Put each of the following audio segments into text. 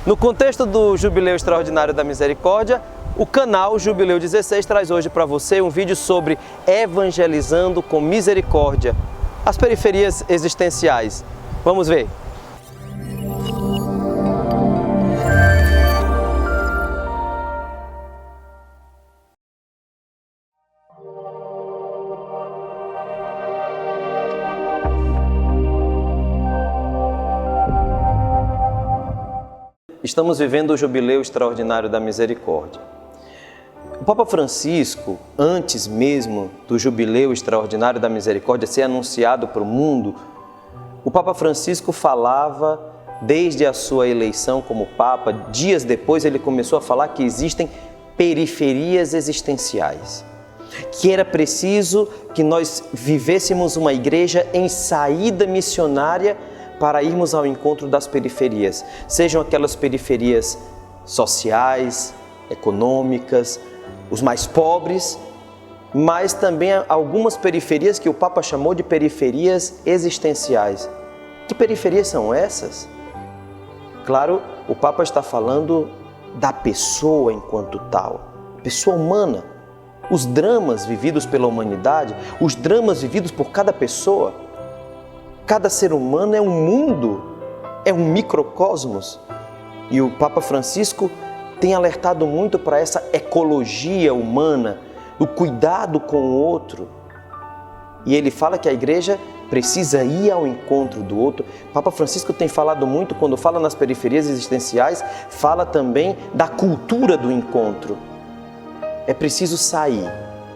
No contexto do Jubileu Extraordinário da Misericórdia, o canal Jubileu 16 traz hoje para você um vídeo sobre evangelizando com misericórdia, as periferias existenciais. Vamos ver. Estamos vivendo o Jubileu Extraordinário da Misericórdia. O Papa Francisco, antes mesmo do Jubileu Extraordinário da Misericórdia ser anunciado para o mundo, o Papa Francisco falava, desde a sua eleição como Papa, dias depois ele começou a falar que existem periferias existenciais, que era preciso que nós vivêssemos uma igreja em saída missionária para irmos ao encontro das periferias, sejam aquelas periferias sociais, econômicas, os mais pobres, mas também algumas periferias que o Papa chamou de periferias existenciais. Que periferias são essas? Claro, o Papa está falando da pessoa enquanto tal, pessoa humana, os dramas vividos pela humanidade, os dramas vividos por cada pessoa. Cada ser humano é um mundo, é um microcosmos. E o Papa Francisco tem alertado muito para essa ecologia humana, o cuidado com o outro. E ele fala que a igreja precisa ir ao encontro do outro. O Papa Francisco tem falado muito, quando fala nas periferias existenciais, fala também da cultura do encontro. É preciso sair,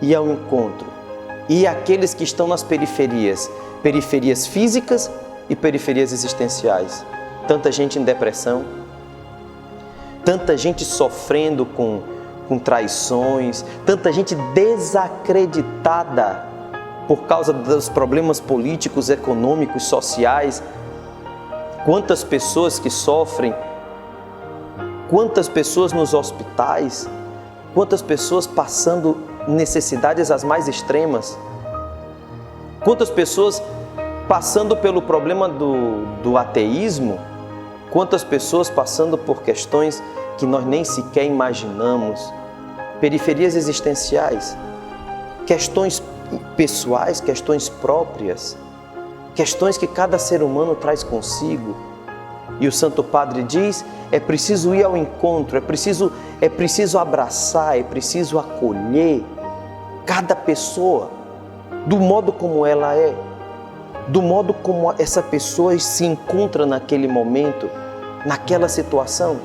ir ao encontro. E aqueles que estão nas periferias físicas e periferias existenciais. Tanta gente em depressão, tanta gente sofrendo com traições, tanta gente desacreditada por causa dos problemas políticos, econômicos, sociais. Quantas pessoas que sofrem, quantas pessoas nos hospitais, quantas pessoas passando necessidades as mais extremas. Quantas pessoas passando pelo problema do ateísmo, quantas pessoas passando por questões que nós nem sequer imaginamos, periferias existenciais, questões pessoais, questões próprias, questões que cada ser humano traz consigo. E o Santo Padre diz, é preciso ir ao encontro, é preciso abraçar, é preciso acolher cada pessoa do modo como ela é, do modo como essa pessoa se encontra naquele momento, naquela situação.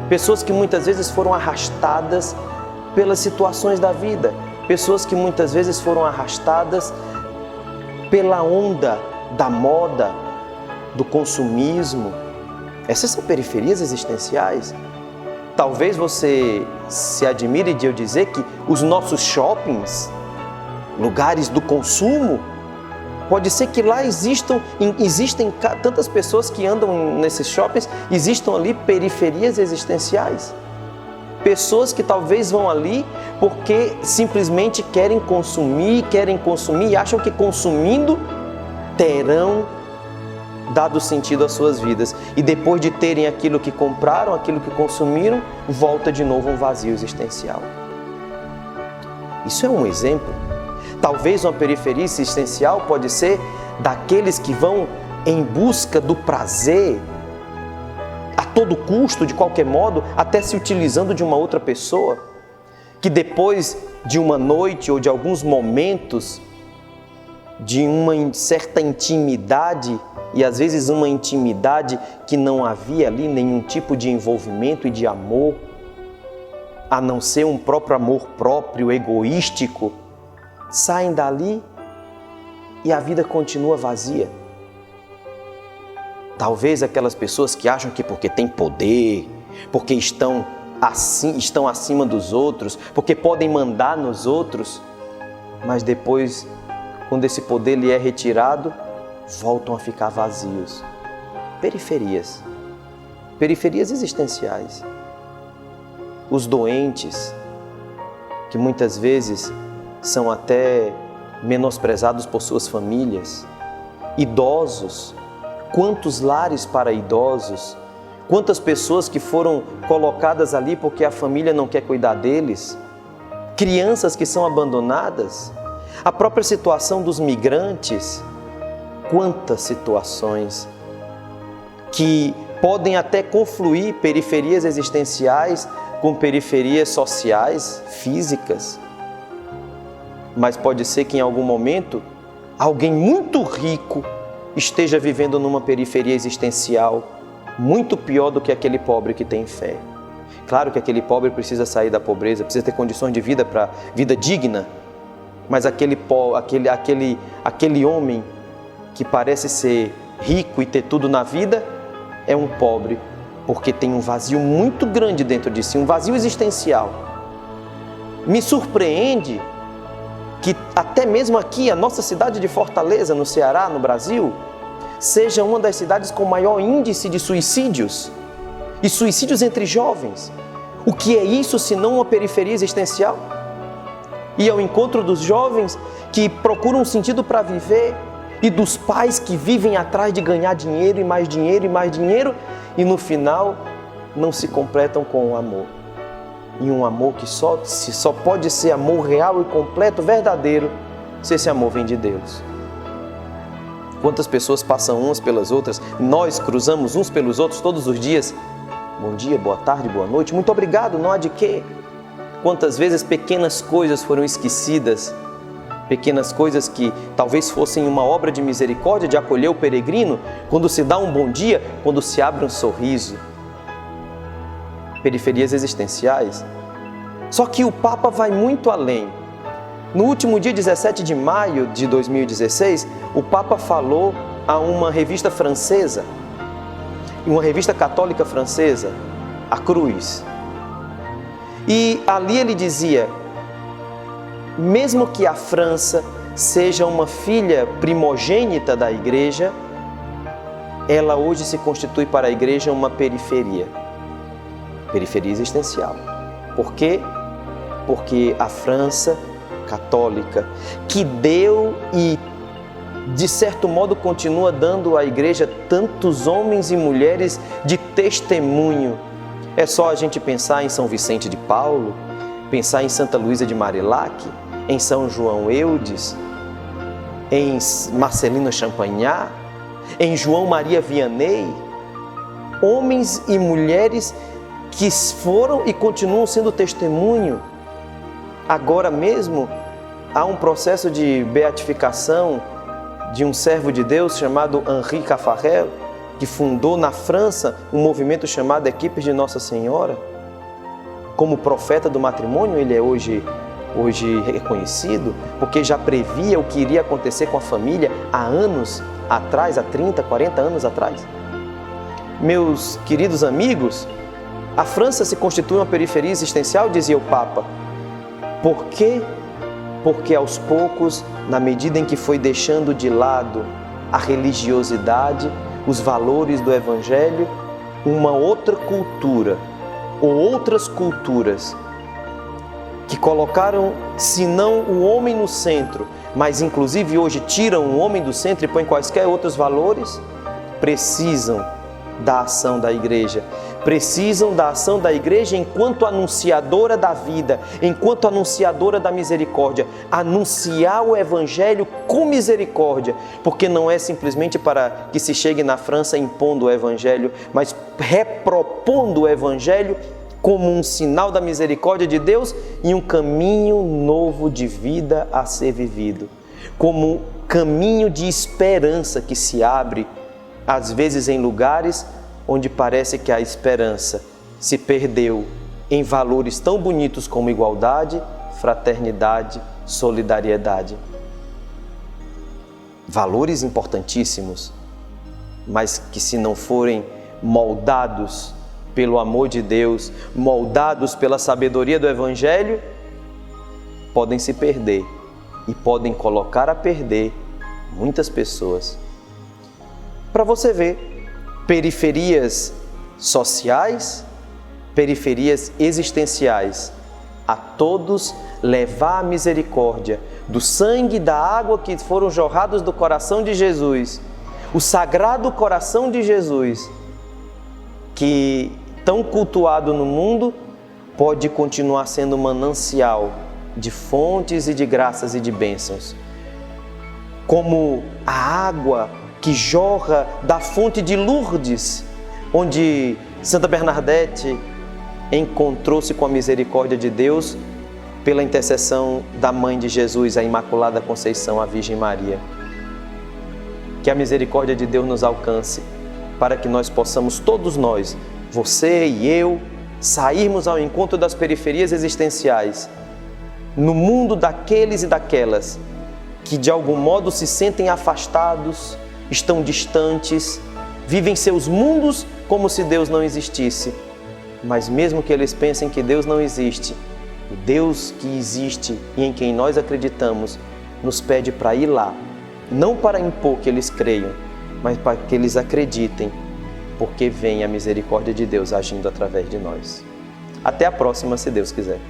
Pessoas que muitas vezes foram arrastadas pelas situações da vida, pessoas que muitas vezes foram arrastadas pela onda da moda, do consumismo. Essas são periferias existenciais. Talvez você se admire de eu dizer que os nossos shoppings, lugares do consumo, pode ser que lá existem tantas pessoas que andam nesses shoppings, existam ali periferias existenciais. Pessoas que talvez vão ali porque simplesmente querem consumir e acham que consumindo terão dado sentido às suas vidas. E depois de terem aquilo que compraram, aquilo que consumiram, volta de novo um vazio existencial. Isso é um exemplo. Talvez uma periferia existencial pode ser daqueles que vão em busca do prazer, a todo custo, de qualquer modo, até se utilizando de uma outra pessoa, que depois de uma noite ou de alguns momentos de uma certa intimidade, e às vezes uma intimidade que não havia ali nenhum tipo de envolvimento e de amor, a não ser um próprio amor próprio, egoístico, saem dali e a vida continua vazia. Talvez aquelas pessoas que acham que porque têm poder, porque estão acima dos outros, porque podem mandar nos outros, mas depois, quando esse poder lhe é retirado, voltam a ficar vazios. Periferias existenciais. Os doentes, que muitas vezes são até menosprezados por suas famílias. Idosos, quantos lares para idosos, Quantas pessoas que foram colocadas ali porque a família não quer cuidar deles? Crianças que são abandonadas? A própria situação dos migrantes? Quantas situações que podem até confluir periferias existenciais com periferias sociais, físicas. Mas pode ser que em algum momento alguém muito rico esteja vivendo numa periferia existencial muito pior do que aquele pobre que tem fé. Claro que aquele pobre precisa sair da pobreza, precisa ter condições de vida para vida digna, mas aquele homem que parece ser rico e ter tudo na vida é um pobre, porque tem um vazio muito grande dentro de si, um vazio existencial. Me surpreende que até mesmo aqui, a nossa cidade de Fortaleza, no Ceará, no Brasil, seja uma das cidades com maior índice de suicídios, e suicídios entre jovens. O que é isso se não uma periferia existencial? E ao encontro dos jovens que procuram um sentido para viver, e dos pais que vivem atrás de ganhar dinheiro e mais dinheiro e mais dinheiro, e no final não se completam com o amor. E um amor que só pode ser amor real e completo, verdadeiro, se esse amor vem de Deus. Quantas pessoas passam umas pelas outras, nós cruzamos uns pelos outros todos os dias. Bom dia, boa tarde, boa noite, muito obrigado, não há de quê. Quantas vezes pequenas coisas foram esquecidas, pequenas coisas que talvez fossem uma obra de misericórdia, de acolher o peregrino, quando se dá um bom dia, quando se abre um sorriso. Periferias existenciais. Só que o Papa vai muito além. No último dia 17 de maio de 2016, o Papa falou a uma revista francesa, uma revista católica francesa, a Cruz. E ali ele dizia: mesmo que a França seja uma filha primogênita da Igreja, ela hoje se constitui para a Igreja uma periferia existencial. Por quê? Porque a França católica, que deu e de certo modo continua dando à Igreja tantos homens e mulheres de testemunho. É só a gente pensar em São Vicente de Paulo, pensar em Santa Luísa de Marillac, em São João Eudes, em Marcelino Champagnat, em João Maria Vianney, homens e mulheres que foram e continuam sendo testemunho. Agora mesmo há um processo de beatificação de um servo de Deus chamado Henri Caffarel, que fundou na França um movimento chamado Equipes de Nossa Senhora. Como profeta do matrimônio, ele é hoje reconhecido, porque já previa o que iria acontecer com a família há anos atrás, há 30, 40 anos atrás. Meus queridos amigos, a França se constitui uma periferia existencial, dizia o Papa. Por quê? Porque aos poucos, na medida em que foi deixando de lado a religiosidade, os valores do Evangelho, uma outra cultura ou outras culturas que colocaram, se não o homem no centro, mas inclusive hoje tiram o homem do centro e põem quaisquer outros valores, precisam da ação da Igreja. Precisam da ação da Igreja enquanto anunciadora da vida, enquanto anunciadora da misericórdia. Anunciar o Evangelho com misericórdia, porque não é simplesmente para que se chegue na França impondo o Evangelho, mas repropondo o Evangelho como um sinal da misericórdia de Deus e um caminho novo de vida a ser vivido, como caminho de esperança que se abre, às vezes em lugares onde parece que a esperança se perdeu em valores tão bonitos como igualdade, fraternidade, solidariedade. Valores importantíssimos, mas que se não forem moldados pelo amor de Deus, moldados pela sabedoria do Evangelho, podem se perder e podem colocar a perder muitas pessoas. Para você ver, periferias sociais, periferias existenciais, a todos levar a misericórdia do sangue e da água que foram jorrados do coração de Jesus, o sagrado coração de Jesus, que, tão cultuado no mundo, pode continuar sendo manancial de fontes e de graças e de bênçãos. Como a água que jorra da fonte de Lourdes, onde Santa Bernadette encontrou-se com a misericórdia de Deus pela intercessão da Mãe de Jesus, a Imaculada Conceição, a Virgem Maria. Que a misericórdia de Deus nos alcance, para que nós possamos, todos nós, você e eu, sairmos ao encontro das periferias existenciais, no mundo daqueles e daquelas que de algum modo se sentem afastados, estão distantes, vivem seus mundos como se Deus não existisse. Mas mesmo que eles pensem que Deus não existe, o Deus que existe e em quem nós acreditamos nos pede para ir lá, não para impor que eles creiam, mas para que eles acreditem, porque vem a misericórdia de Deus agindo através de nós. Até a próxima, se Deus quiser.